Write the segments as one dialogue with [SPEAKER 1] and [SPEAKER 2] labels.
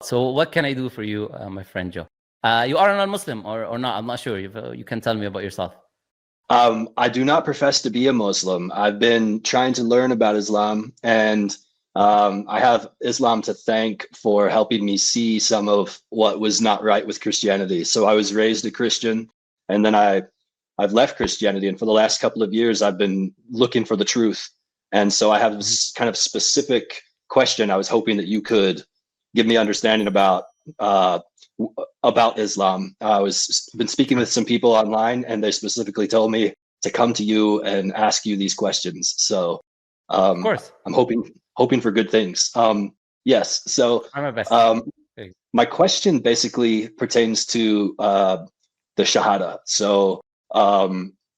[SPEAKER 1] So what can I do for you, my friend Joe? You are a non-Muslim or not? I'm not sure. You can tell me about yourself.
[SPEAKER 2] I do not profess to be a Muslim. I've been trying to learn about Islam, and I have Islam to thank for helping me see some of what was not right with Christianity. So I was raised a Christian, and then I've left Christianity, and for the last couple of years, I've been looking for the truth. And so I have this kind of specific question I was hoping that you could give me understanding about Islam. I was been speaking with some people online, and they specifically told me to come to you and ask you these questions. So
[SPEAKER 1] Of course.
[SPEAKER 2] I'm hoping for good things. Yes. So
[SPEAKER 1] I'm my best.
[SPEAKER 2] my question basically pertains to the shahada. So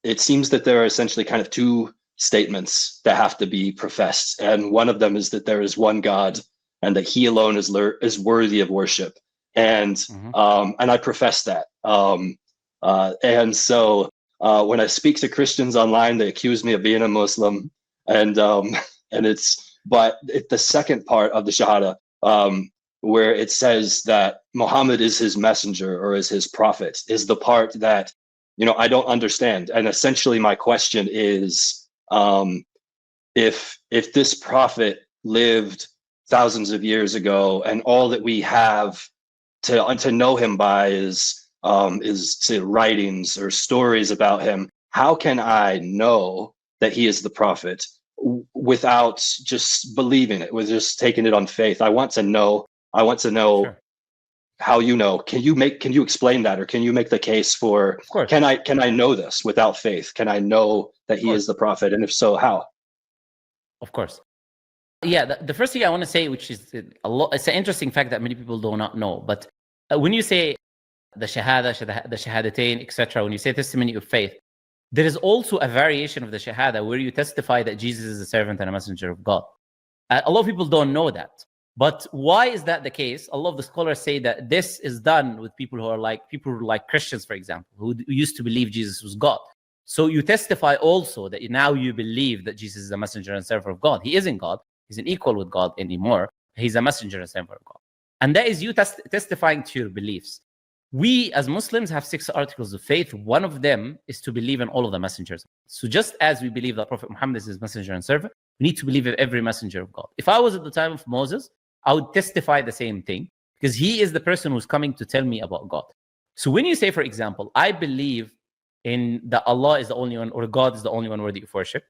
[SPEAKER 2] it seems that there are essentially kind of two statements that have to be professed, and one of them is that there is one God and that He alone is worthy of worship. And I profess that. And so when I speak to Christians online, they accuse me of being a Muslim, and the second part of the shahada, where it says that Muhammad is his messenger or is his prophet, is the part that I don't understand. And essentially, my question is, if this prophet lived thousands of years ago, and all that we have to know him by is say writings or stories about him, how can I know that he is the prophet without just believing it, with just taking it on faith? I want to know
[SPEAKER 1] Sure.
[SPEAKER 2] how you know. Can you explain that, or can you make the case for,
[SPEAKER 1] Of course.
[SPEAKER 2] can I know this without faith? Can I know that he is the prophet? And if so, how?
[SPEAKER 1] Of course. Yeah, the first thing I want to say, which is it's an interesting fact that many people do not know, but when you say the shahada, the shahadatain, etc., when you say testimony of faith, there is also a variation of the shahada where you testify that Jesus is a servant and a messenger of God. A lot of people don't know that. But why is that the case? A lot of the scholars say that this is done with people who are like Christians, for example, who used to believe Jesus was God. So you testify also that now you believe that Jesus is a messenger and servant of God. He isn't God. He's an equal with God anymore. He's a messenger and servant of God. And that is you testifying to your beliefs. We as Muslims have 6 articles of faith. One of them is to believe in all of the messengers. So just as we believe that Prophet Muhammad is his messenger and servant, we need to believe in every messenger of God. If I was at the time of Moses, I would testify the same thing, because he is the person who's coming to tell me about God. So when you say, for example, I believe in that Allah is the only one, or God is the only one worthy of worship,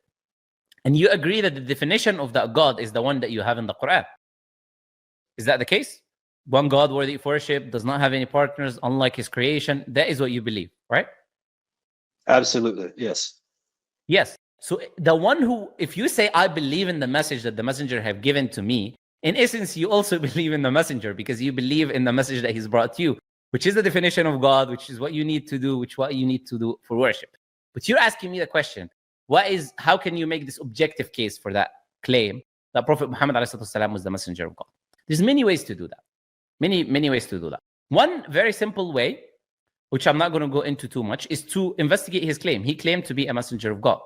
[SPEAKER 1] and you agree that the definition of that God is the one that you have in the Quran, is that the case? One God worthy of worship, does not have any partners, unlike his creation. That is what you believe, right?
[SPEAKER 2] Absolutely, yes.
[SPEAKER 1] Yes. So the one who, if you say, I believe in the message that the messenger have given to me, in essence, you also believe in the messenger, because you believe in the message that he's brought you, which is the definition of God, which is what you need to do, what you need to do for worship. But you're asking me the question, how can you make this objective case for that claim that Prophet Muhammad ﷺ was the messenger of God? There's many ways to do that. Many ways to do that. One very simple way, which I'm not going to go into too much, is to investigate his claim. He claimed to be a messenger of God.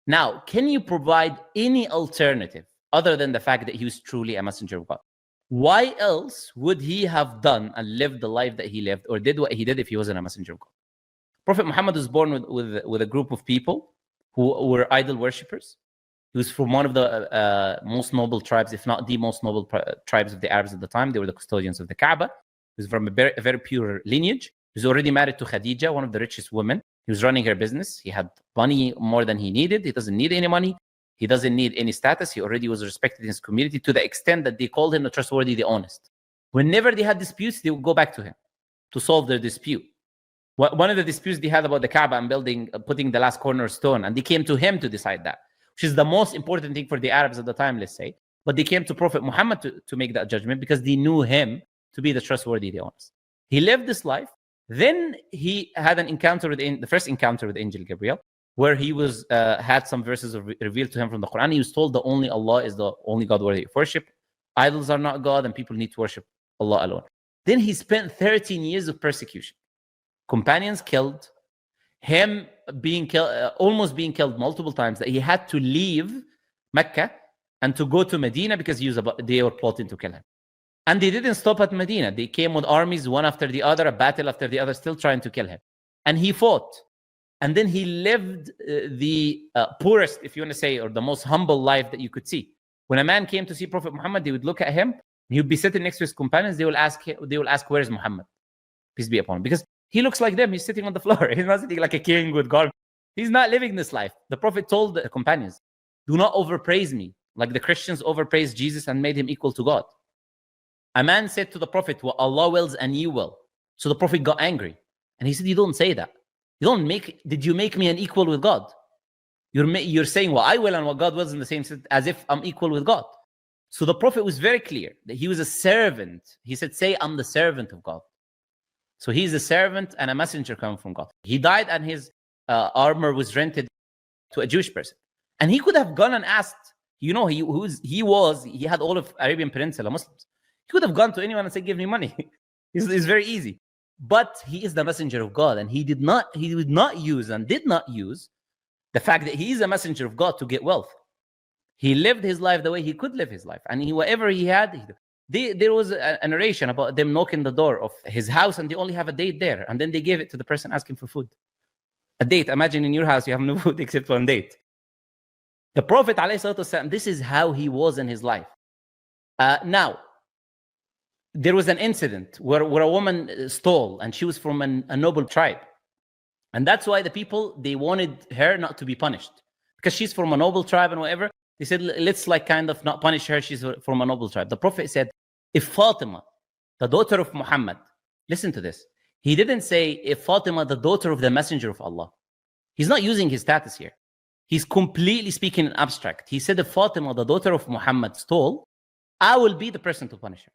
[SPEAKER 1] Now, can you provide any alternative other than the fact that he was truly a messenger of God? Why else would he have done and lived the life that he lived, or did what he did, if he wasn't a messenger of God? Prophet Muhammad was born with a group of people who were idol worshippers. He was from one of the most noble tribes, if not the most noble tribes of the Arabs at the time. They were the custodians of the Kaaba. He was from a very pure lineage. He was already married to Khadija, one of the richest women. He was running her business. He had money more than he needed. He doesn't need any money. He doesn't need any status. He already was respected in his community, to the extent that they called him the trustworthy, the honest. Whenever they had disputes, they would go back to him to solve their dispute. One of the disputes they had about the Kaaba and putting the last cornerstone, and they came to him to decide that, which is the most important thing for the Arabs at the time, let's say. But they came to Prophet Muhammad to make that judgment, because they knew him to be the trustworthy, the honest. He lived this life. Then he had the first encounter with Angel Gabriel, where he had some verses revealed to him from the Quran. He was told that only Allah is the only God worthy of worship. Idols are not God, and people need to worship Allah alone. Then he spent 13 years of persecution. Companions killed, him being killed, almost being killed multiple times, that he had to leave Mecca and to go to Medina because they were plotting to kill him. And they didn't stop at Medina. They came with armies, one after the other, a battle after the other, still trying to kill him. And he fought. And then he lived the poorest, if you want to say, or the most humble life that you could see. When a man came to see Prophet Muhammad, they would look at him. He would be sitting next to his companions. They will ask, where is Muhammad? Peace be upon him. Because he looks like them. He's sitting on the floor. He's not sitting like a king with God. He's not living this life. The Prophet told the companions, do not overpraise me, like the Christians overpraised Jesus and made him equal to God. A man said to the Prophet, what Allah wills and you will. So the Prophet got angry. And he said, you don't say that. Did you make me an equal with God? You're saying what I will and what God wills in the same sense, as if I'm equal with God. So the Prophet was very clear that he was a servant. He said, say, I'm the servant of God. So he's a servant and a messenger coming from God. He died and his armor was rented to a Jewish person. And he could have gone and asked, he had all of Arabian Peninsula Muslims. He could have gone to anyone and said, give me money. It's very easy. But he is the messenger of God, and he did not use the fact that he is a messenger of God to get wealth. He lived his life the way he could live his life. And whatever he had, there was a narration about them knocking the door of his house, and they only have a date there. And then they gave it to the person asking for food. A date. Imagine in your house, you have no food except one date. The Prophet, ﷺ, this is how he was in his life. Now, there was an incident where a woman stole, and she was from a noble tribe. And that's why the people, they wanted her not to be punished. Because she's from a noble tribe and whatever. They said, let's kind of not punish her. She's from a noble tribe. The Prophet said, if Fatima, the daughter of Muhammad, listen to this. He didn't say, if Fatima, the daughter of the messenger of Allah. He's not using his status here. He's completely speaking in abstract. He said, if Fatima, the daughter of Muhammad, stole, I will be the person to punish her.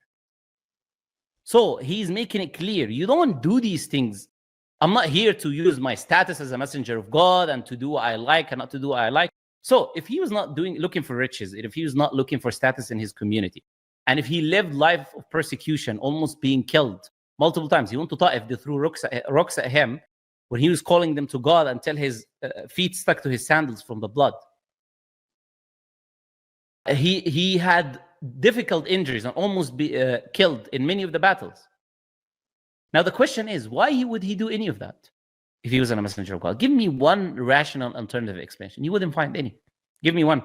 [SPEAKER 1] So he's making it clear, you don't do these things. I'm not here to use my status as a messenger of God and to do what I like and not to do what I like. So if he was not looking for riches, if he was not looking for status in his community, and if he lived life of persecution, almost being killed multiple times, he went to Ta'if, they threw rocks at him when he was calling them to God until his feet stuck to his sandals from the blood. He had difficult injuries and almost be killed in many of the battles. Now the question is, why would he do any of that if he was a messenger of God? Give me one rational alternative explanation. You wouldn't find any. Give me one.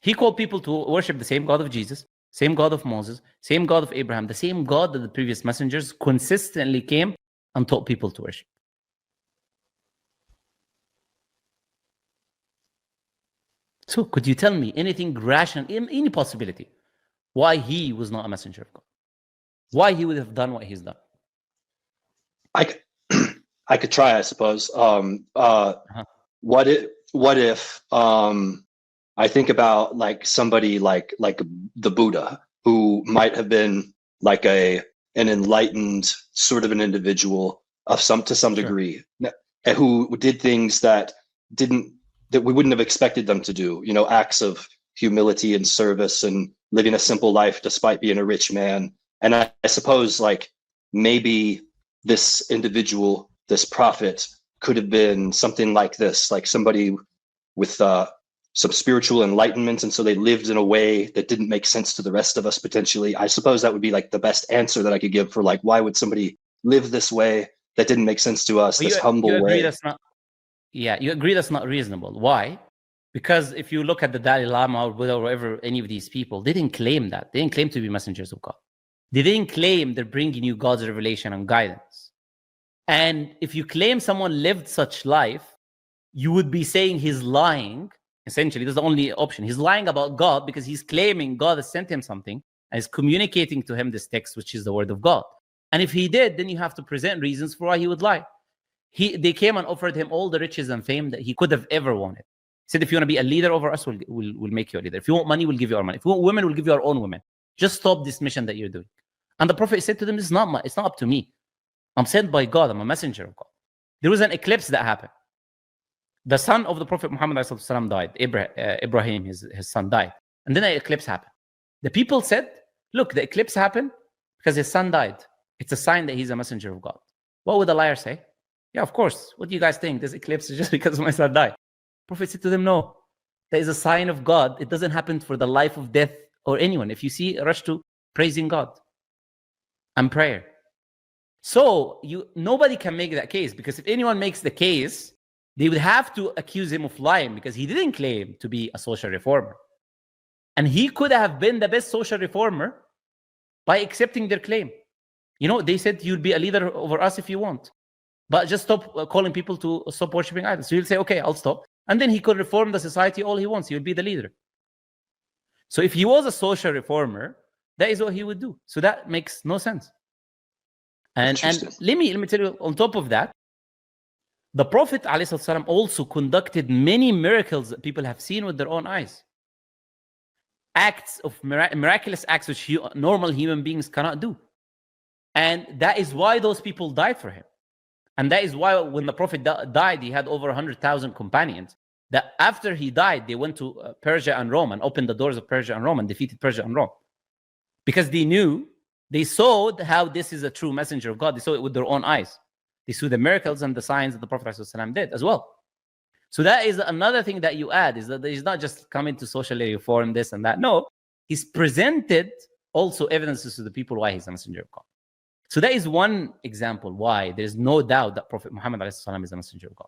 [SPEAKER 1] He called people to worship the same God of Jesus, same God of Moses, same God of Abraham, the same God that the previous messengers consistently came and taught people to worship. So could you tell me anything rational, any possibility, why he was not a messenger of God? Why he would have done what he's done?
[SPEAKER 2] I could try, I suppose. What if I think about like somebody like the Buddha, who might have been like an enlightened sort of an individual to some degree, who did things that we wouldn't have expected them to do, acts of humility and service and living a simple life despite being a rich man. And I suppose like maybe this individual, this prophet, could have been something like this, like somebody with some spiritual enlightenment. And so they lived in a way that didn't make sense to the rest of us potentially. I suppose that would be like the best answer that I could give for like, why would somebody live this way that didn't make sense to us, this humble way?
[SPEAKER 1] You agree that's not reasonable. Why? Because if you look at the Dalai Lama or Buddha or whatever, any of these people, they didn't claim that. They didn't claim to be messengers of God. They didn't claim they're bringing you God's revelation and guidance. And if you claim someone lived such life, you would be saying he's lying. Essentially, that's the only option. He's lying about God because he's claiming God has sent him something and is communicating to him this text, which is the word of God. And if he did, then you have to present reasons for why he would lie. They came and offered him all the riches and fame that he could have ever wanted. He said, if you want to be a leader over us, we'll make you a leader. If you want money, we'll give you our money. If you want women, we'll give you our own women. Just stop this mission that you're doing. And the Prophet said to them, it's not up to me. I'm sent by God. I'm a messenger of God. There was an eclipse that happened. The son of the Prophet Muhammad died. Ibrahim, his son, died. And then an eclipse happened. The people said, look, the eclipse happened because his son died. It's a sign that he's a messenger of God. What would the liar say? Yeah, of course. What do you guys think? This eclipse is just because my son died. Prophet said to them, no. That is a sign of God. It doesn't happen for the life of death or anyone. If you see, rush to praising God and prayer. So nobody can make that case, because if anyone makes the case, they would have to accuse him of lying, because he didn't claim to be a social reformer. And he could have been the best social reformer by accepting their claim. They said you'll be a leader over us if you want, but just stop calling people to stop worshiping idols. So he'll say, okay, I'll stop. And then he could reform the society all he wants. He would be the leader. So if he was a social reformer, that is what he would do. So that makes no sense. And let me tell you, on top of that, the Prophet ﷺ also conducted many miracles that people have seen with their own eyes. Acts of miraculous acts which normal human beings cannot do. And that is why those people died for him. And that is why when the Prophet died, he had over 100,000 companions. That after he died, they went to Persia and Rome and opened the doors of Persia and Rome and defeated Persia and Rome. Because they saw how this is a true messenger of God. They saw it with their own eyes. They saw the miracles and the signs that the Prophet ﷺ did as well. So that is another thing that you add, is that he's not just coming to socially reform this and that. No, he's presented also evidences to the people why he's a messenger of God. So that is one example why there's no doubt that Prophet Muhammad ﷺ is a messenger of God.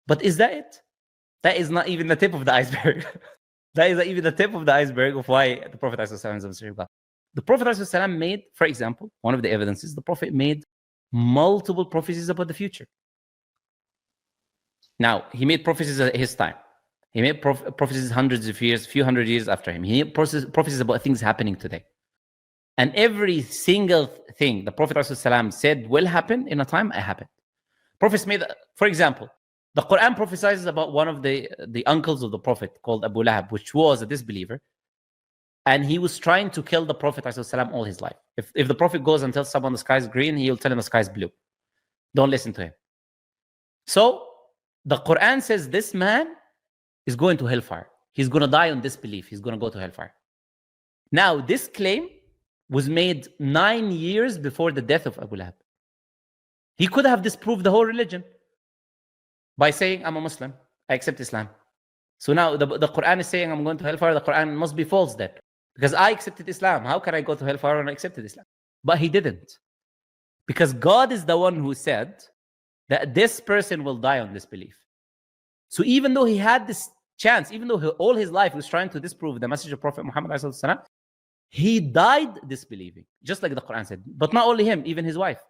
[SPEAKER 1] But is that it? That is not even the tip of the iceberg. That is not even the tip of the iceberg of why the Prophet ﷺ is a messenger of God. The Prophet ﷺ made, for example, one of the evidences, the Prophet made multiple prophecies about the future. Now, he made prophecies at his time. He made prophecies hundreds of years, few hundred years after him. He made prophecies about things happening today. And every single thing the Prophet ﷺ said will happen in a time, it happened. Prophets made, for example, the Quran prophesies about one of the uncles of the Prophet called Abu Lahab, which was a disbeliever. And he was trying to kill the Prophet ﷺ all his life. If the Prophet goes and tells someone the sky is green, he'll tell him the sky is blue. Don't listen to him. So the Quran says this man is going to hellfire. He's going to die on disbelief. He's going to go to hellfire. Now, this claim was made 9 years before the death of Abu Lahab. He could have disproved the whole religion by saying, I'm a Muslim. I accept Islam. So now the Quran is saying I'm going to hellfire. The Quran must be false then, because I accepted Islam. How can I go to hellfire when I accepted Islam? But he didn't, because God is the one who said that this person will die on disbelief. So even though he had this chance, even though all his life he was trying to disprove the message of Prophet Muhammad ﷺ, he died disbelieving, just like the Quran said. But not only him, even his wife.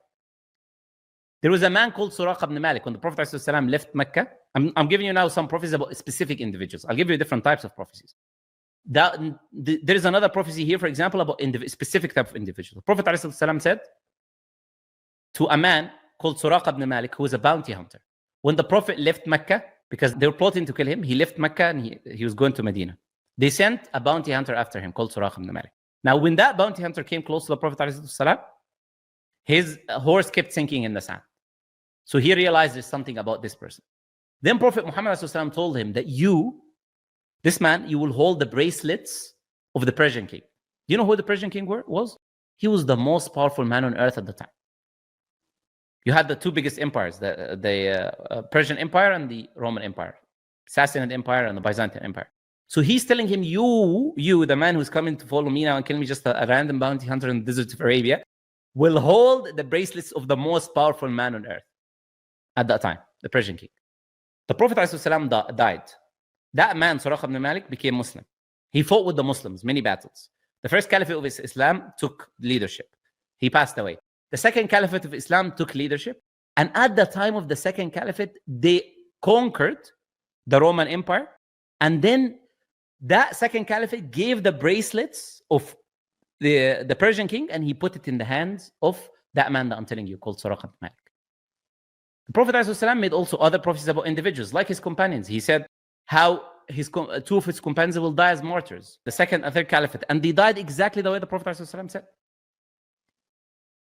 [SPEAKER 1] There was a man called Suraq ibn Malik. When the Prophet ﷺ left Mecca, I'm giving you now some prophecies about specific individuals. I'll give you different types of prophecies. There is another prophecy here, for example, about specific type of individual. The Prophet ﷺ said to a man called Suraq ibn Malik, who was a bounty hunter. When the Prophet left Mecca, because they were plotting to kill him, he left Mecca and he was going to Medina. They sent a bounty hunter after him called Suraq ibn Malik. Now, when that bounty hunter came close to the Prophet ﷺ, his horse kept sinking in the sand. So he realized there's something about this person. Then Prophet Muhammad ﷺ told him that this man, you will hold the bracelets of the Persian king. Do you know who the Persian king was? He was the most powerful man on earth at the time. You had the two biggest empires, the Persian Empire and the Roman Empire, Sassanid Empire and the Byzantine Empire. So he's telling him, you, the man who's coming to follow me now and kill me, just a random bounty hunter in the desert of Arabia, will hold the bracelets of the most powerful man on earth at that time, the Persian king. The Prophet ﷺ died. That man, Suraq ibn Malik, became Muslim. He fought with the Muslims, many battles. The first caliphate of Islam took leadership. He passed away. The second caliphate of Islam took leadership. And at the time of the second caliphate, they conquered the Roman Empire. And then that second caliphate gave the bracelets of the Persian king, and he put it in the hands of that man that I'm telling you, called Suraq ibn Malik. The Prophet ﷺ made also other prophecies about individuals, like his companions. He said how two of his companions will die as martyrs, the second and third caliphate, and they died exactly the way the Prophet ﷺ said.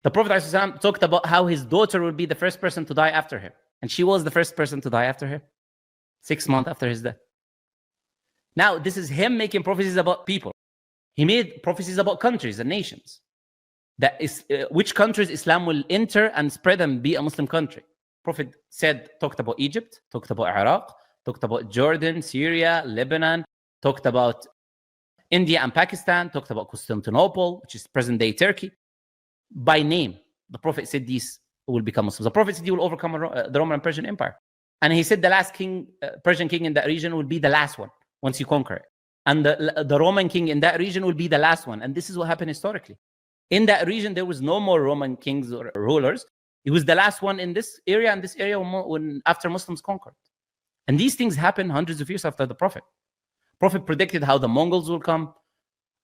[SPEAKER 1] The Prophet ﷺ talked about how his daughter would be the first person to die after him, and she was the first person to die after him, 6 months after his death. Now, this is him making prophecies about people. He made prophecies about countries and nations. That is, which countries Islam will enter and spread and be a Muslim country. Prophet talked about Egypt, talked about Iraq, talked about Jordan, Syria, Lebanon, talked about India and Pakistan, talked about Constantinople, which is present-day Turkey. By name, the Prophet said these will become Muslims. The Prophet said he will overcome the Roman and Persian Empire. And he said the last king, Persian king in that region will be the last one once you conquer it. And the Roman king in that region will be the last one. And this is what happened historically. In that region, there was no more Roman kings or rulers. It was the last one in this area and this area when after Muslims conquered. And these things happened hundreds of years after the Prophet. Prophet predicted how the Mongols will come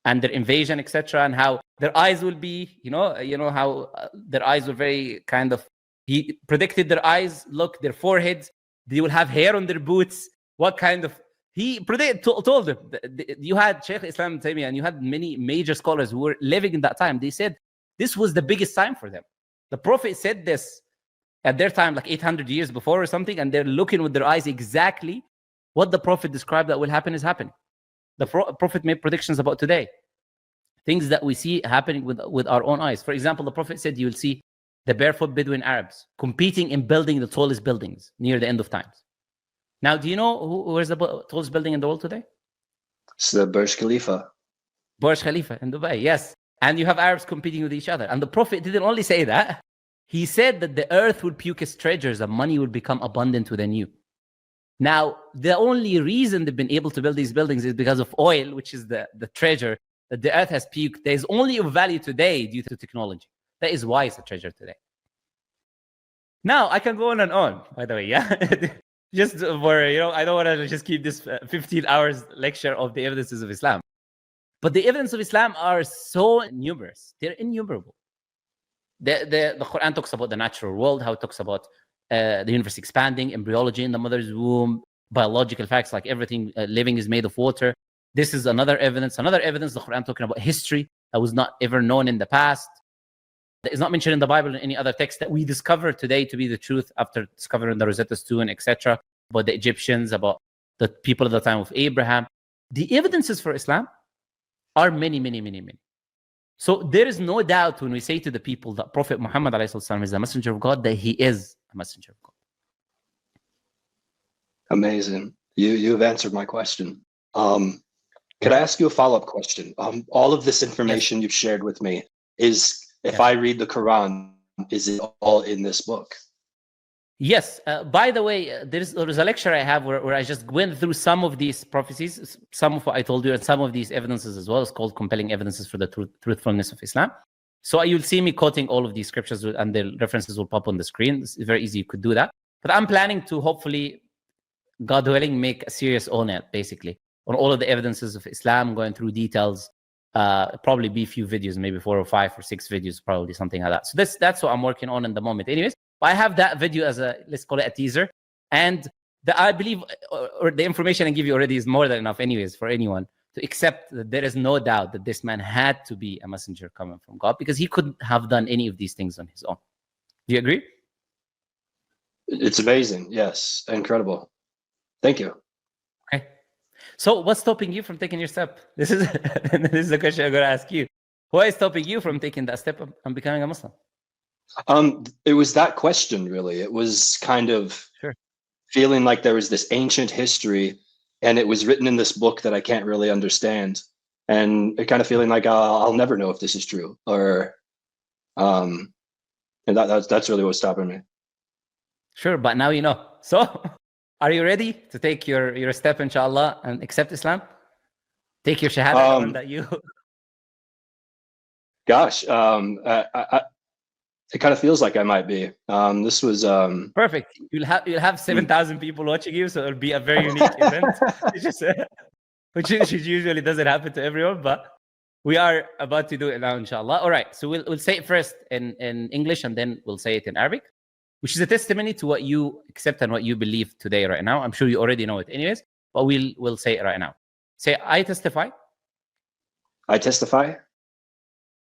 [SPEAKER 1] and their invasion, etc., and how their eyes will be, how their eyes were very kind of, he predicted their eyes, look, their foreheads, they will have hair on their boots, what kind of, he predicted, told them. You had Shaykh Islam Taymiyyah and you had many major scholars who were living in that time. They said this was the biggest time for them. The Prophet said this at their time, like 800 years before or something, and they're looking with their eyes exactly what the Prophet described that will happen is happening. The Prophet made predictions about today, things that we see happening with our own eyes. For example, the Prophet said you will see the barefoot Bedouin Arabs competing in building the tallest buildings near the end of times. Now, do you know where's the tallest building in the world today?
[SPEAKER 2] It's the Burj Khalifa.
[SPEAKER 1] Burj Khalifa in Dubai, yes. And you have Arabs competing with each other. And the Prophet didn't only say that. He said that the earth would puke its treasures and money would become abundant within you. Now, the only reason they've been able to build these buildings is because of oil, which is the treasure that the earth has puked. There's only of value today due to technology. That is why it's a treasure today. Now, I can go on and on, by the way, yeah? Just for, I don't want to just keep this 15 hours lecture of the evidences of Islam. But the evidence of Islam are so numerous. They're innumerable. The Quran talks about the natural world, how it talks about the universe expanding, embryology in the mother's womb, biological facts like everything living is made of water. This is another evidence. Another evidence, the Quran talking about history that was not ever known in the past. That is not mentioned in the Bible in any other text that we discover today to be the truth after discovering the Rosetta Stone, etc. About the Egyptians, about the people at the time of Abraham. The evidences for Islam are many, many, many, many. So there is no doubt when we say to the people that Prophet Muhammad ﷺ is a messenger of God, that he is a messenger of God.
[SPEAKER 2] Amazing. You've answered my question. Could I ask you a follow-up question? All of this information you've shared with me is, if I read the Quran, is it all in this book?
[SPEAKER 1] Yes. By the way, there's a lecture I have where I just went through some of these prophecies, some of what I told you, and some of these evidences as well. It's called Compelling Evidences for the Truthfulness of Islam. So you'll see me quoting all of these scriptures, and the references will pop on the screen. It's very easy. You could do that. But I'm planning to hopefully, God willing, make a serious ONET, basically, on all of the evidences of Islam, going through details. Probably be a few videos, maybe 4 or 5 or 6 videos, probably something like that. So that's what I'm working on in the moment. Anyways, I have that video as a, let's call it a teaser. And I believe, or the information I give you already is more than enough anyways for anyone to accept that there is no doubt that this man had to be a messenger coming from God, because he couldn't have done any of these things on his own. Do you agree?
[SPEAKER 2] It's amazing. Yes. Incredible. Thank you.
[SPEAKER 1] Okay. So what's stopping you from taking your step? This is the question I'm going to ask you. What is stopping you from taking that step and becoming a Muslim?
[SPEAKER 2] It was that question, really. It was kind of feeling like there was this ancient history, and it was written in this book that I can't really understand, and kind of feeling like I'll never know if this is true, or and that's really what's stopping me.
[SPEAKER 1] Sure, but now you know. So, are you ready to take your step, inshallah, and accept Islam? Take your shahada, the one that you.
[SPEAKER 2] Gosh, it kind of feels like I might be. This was
[SPEAKER 1] perfect. You'll have 7,000 people watching you, so it'll be a very unique event. Which usually doesn't happen to everyone, but we are about to do it now, inshallah. All right, so we'll say it first in English, and then we'll say it in Arabic, which is a testimony to what you accept and what you believe today, right now. I'm sure you already know it, anyways, but we'll say it right now. Say, I testify.
[SPEAKER 2] I testify.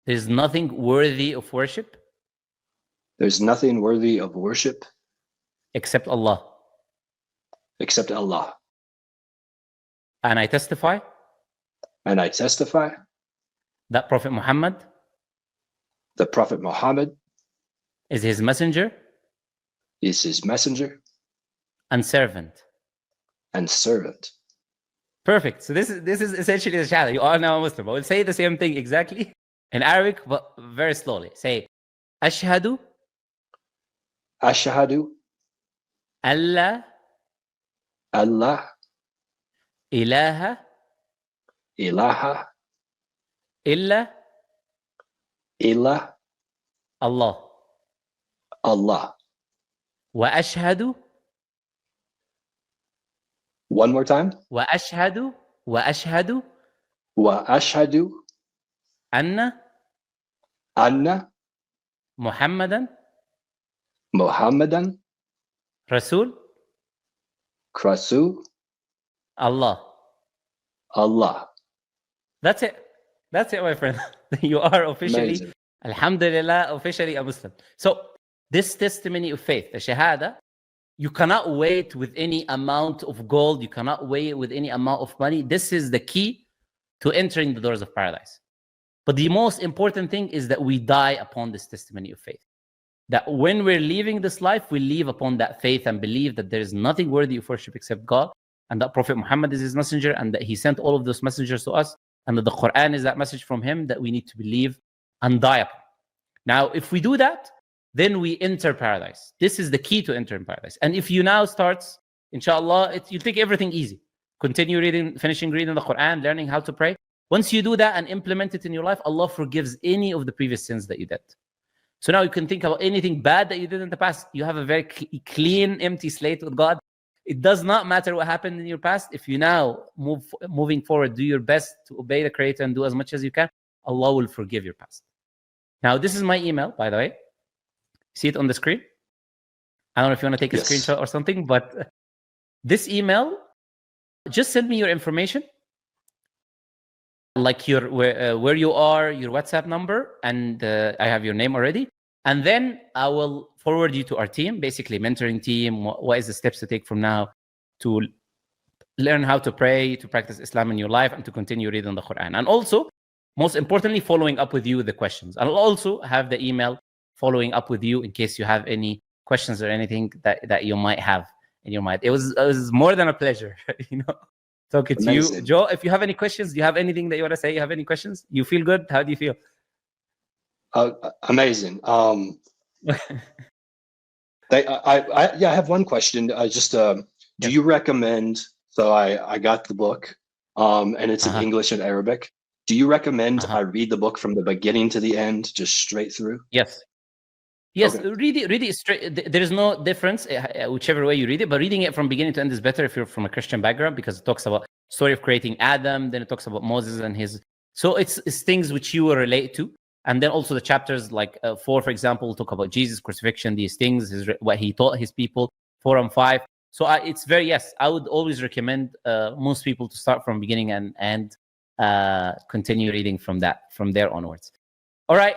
[SPEAKER 1] There's nothing worthy of worship.
[SPEAKER 2] There's nothing worthy of worship
[SPEAKER 1] except Allah.
[SPEAKER 2] Except Allah.
[SPEAKER 1] And I testify.
[SPEAKER 2] And I testify.
[SPEAKER 1] That Prophet Muhammad.
[SPEAKER 2] The Prophet Muhammad.
[SPEAKER 1] Is his messenger.
[SPEAKER 2] Is his messenger.
[SPEAKER 1] And servant.
[SPEAKER 2] And servant.
[SPEAKER 1] Perfect. So this is essentially the shahada. You are now a Muslim. I will say the same thing exactly in Arabic, but very slowly. Say, Ashhadu
[SPEAKER 2] Ashhadu
[SPEAKER 1] alla
[SPEAKER 2] Allah
[SPEAKER 1] ilaha
[SPEAKER 2] ilaha
[SPEAKER 1] illa
[SPEAKER 2] illa
[SPEAKER 1] Allah.
[SPEAKER 2] Allah.
[SPEAKER 1] Wa ashhadu
[SPEAKER 2] One more time.
[SPEAKER 1] wa ashhadu
[SPEAKER 2] Wa ashhadu
[SPEAKER 1] anna
[SPEAKER 2] anna
[SPEAKER 1] Muhammadan
[SPEAKER 2] Muhammadan
[SPEAKER 1] Rasul
[SPEAKER 2] Rasul
[SPEAKER 1] Allah.
[SPEAKER 2] Allah.
[SPEAKER 1] That's it. That's it, my friend. You are officially,
[SPEAKER 2] Amazing.
[SPEAKER 1] alhamdulillah, officially a Muslim. So this testimony of faith, the shahada, you cannot wait with any amount of gold. You cannot wait with any amount of money. This is the key to entering the doors of paradise. But the most important thing is that we die upon this testimony of faith. That when we're leaving this life, we leave upon that faith and believe that there is nothing worthy of worship except God, and that Prophet Muhammad is his messenger, and that he sent all of those messengers to us, and that the Quran is that message from him that we need to believe and die upon. Now, if we do that, then we enter paradise. This is the key to entering paradise. And if you now start, inshallah, you take everything easy. Continue reading, finishing reading the Quran, learning how to pray. Once you do that and implement it in your life, Allah forgives any of the previous sins that you did. So now you can think about anything bad that you did in the past. You have a very clean, empty slate with God. It does not matter what happened in your past. If you now moving forward, do your best to obey the Creator and do as much as you can, Allah will forgive your past. Now, this is my email, by the way. See it on the screen? I don't know if you want to take a screenshot or something, but this email, just send me your information, like your where you are, your WhatsApp number, and I have your name already. And then I will forward you to our team, basically mentoring team. What is the steps to take from now to learn how to pray, to practice Islam in your life, and to continue reading the Quran. And also, most importantly, following up with you with the questions. I'll also have the email following up with you in case you have any questions or anything that you might have in your mind. It was more than a pleasure, talking to you. Joe, if you have any questions, do you have anything that you want to say? You have any questions? You feel good? How do you feel?
[SPEAKER 2] Amazing. I have one question. Do you recommend? So I got the book, and it's in English and Arabic. Do you recommend I read the book from the beginning to the end, just straight through?
[SPEAKER 1] Yes. Okay. Read it straight. There is no difference whichever way you read it, but reading it from beginning to end is better if you're from a Christian background, because it talks about story of creating Adam, then it talks about Moses and his. So it's things which you will relate to. And then also the chapters like 4, for example, will talk about Jesus' crucifixion, these things, what he taught his people, 4 and 5. So it's very, I would always recommend most people to start from beginning and continue reading from there onwards. All right,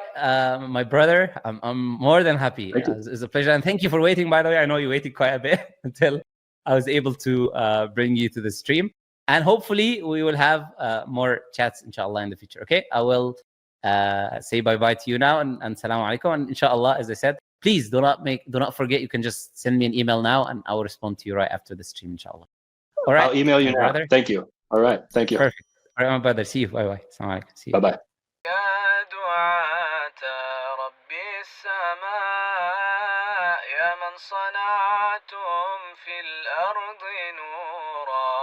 [SPEAKER 1] my brother, I'm more than happy. It's a pleasure. And thank you for waiting, by the way. I know you waited quite a bit until I was able to bring you to the stream. And hopefully we will have more chats, inshallah, in the future. Okay, I will say bye-bye to you now and salam alaikum. And inshallah, as I said, please do not forget, you can just send me an email now and I will respond to you right after the stream, inshallah. All right.
[SPEAKER 2] I'll email you now. Brother. Thank you. All right. Thank you.
[SPEAKER 1] Perfect. All right, my brother. See you. Bye-bye. Salam alaikum. See you.
[SPEAKER 2] Bye-bye.
[SPEAKER 3] يا من صنعتم في الأرض نورا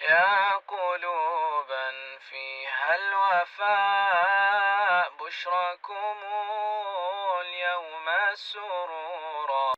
[SPEAKER 3] يا قلوبا فيها الوفاء بشركم اليوم السرورا